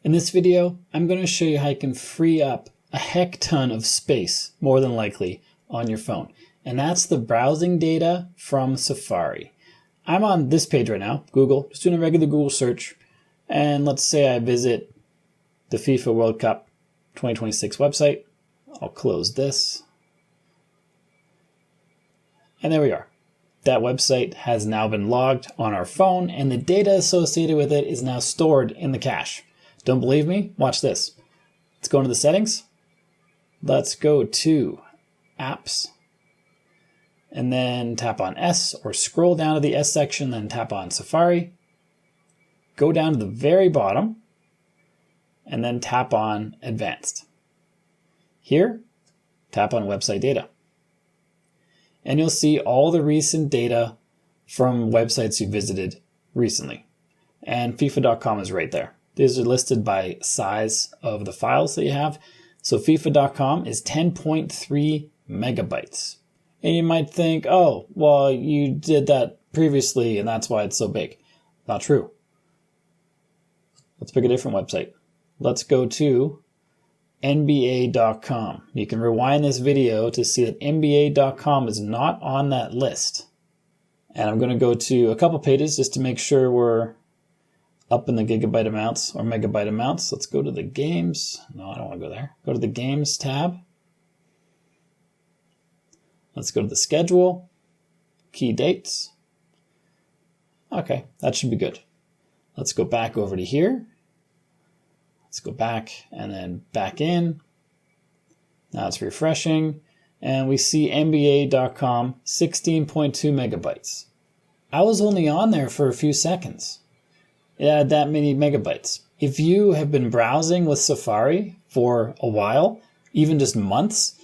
In this video, I'm going to show you how you can free up a heck ton of space, more than likely, on your phone. And that's the browsing data from Safari. I'm on this page right now, Google, just doing a regular Google search. And let's say I visit the FIFA World Cup 2026 website. I'll close this. And there we are. That website has now been logged on our phone, and the data associated with it is now stored in the cache. Don't believe me? Watch this. Let's go into the settings. Let's go to apps, and then tap on S, or scroll down to the S section, then tap on Safari. Go down to the very bottom, and then tap on Advanced. Here, tap on Website Data. And you'll see all the recent data from websites you visited recently. And FIFA.com is right there. These are listed by size of the files that you have. So FIFA.com is 10.3 megabytes. And you might think, oh, well, you did that previously and that's why it's so big. Not true. Let's pick a different website. Let's go to NBA.com. You can rewind this video to see that NBA.com is not on that list. And I'm going to go to a couple pages just to make sure we're up in the gigabyte amounts or megabyte amounts. Let's go to the games. No, I don't want to go there. Go to the games tab. Let's go to the schedule, key dates. Okay, that should be good. Let's go back over to here. Let's go back and then back in. Now it's refreshing and we see NBA.com 16.2 megabytes. I was only on there for a few seconds. It had that many megabytes. If you have been browsing with Safari for a while, even just months,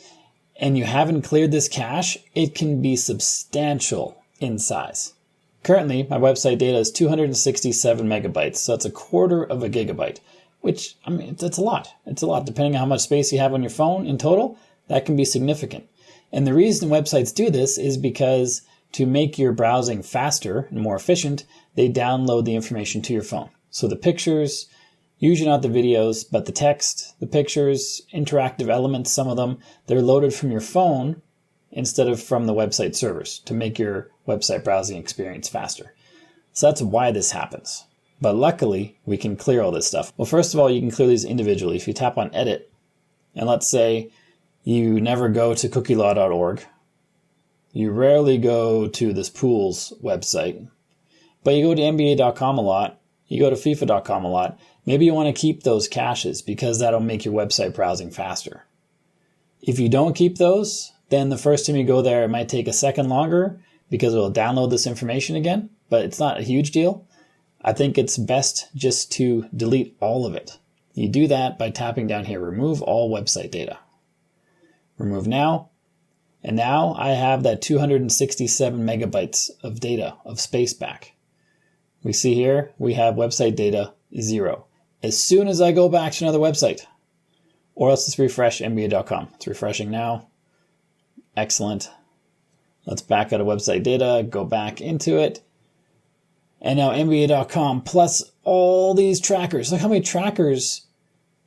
and you haven't cleared this cache, it can be substantial in size. Currently, my website data is 267 megabytes, so that's a quarter of a gigabyte. Which, I mean, that's a lot. It's a lot. Depending on how much space you have on your phone in total, that can be significant. And the reason websites do this is because to make your browsing faster and more efficient, they download the information to your phone. So the pictures, usually not the videos, but the text, the pictures, interactive elements, some of them, they're loaded from your phone instead of from the website servers to make your website browsing experience faster. So that's why this happens. But luckily, we can clear all this stuff. Well, first of all, you can clear these individually. If you tap on Edit, and let's say you never go to cookielaw.org, you rarely go to this pools website, but you go to NBA.com a lot, you go to FIFA.com a lot, maybe you want to keep those caches because that'll make your website browsing faster. If you don't keep those, then the first time you go there, it might take a second longer because it will download this information again, but it's not a huge deal. I think it's best just to delete all of it. You do that by tapping down here, remove all website data. Remove now. And now I have that 267 megabytes of data, of space back. We see here, we have website data 0. As soon as I go back to another website, or else let's refresh NBA.com. It's refreshing now. Excellent. Let's back out of website data, go back into it. And now NBA.com plus all these trackers. Look how many trackers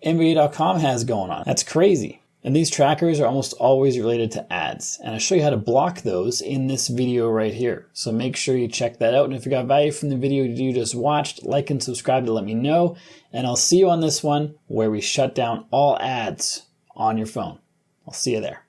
NBA.com has going on. That's crazy. And these trackers are almost always related to ads. And I'll show you how to block those in this video right here. So make sure you check that out. And if you got value from the video you just watched, like and subscribe to let me know. And I'll see you on this one where we shut down all ads on your phone. I'll see you there.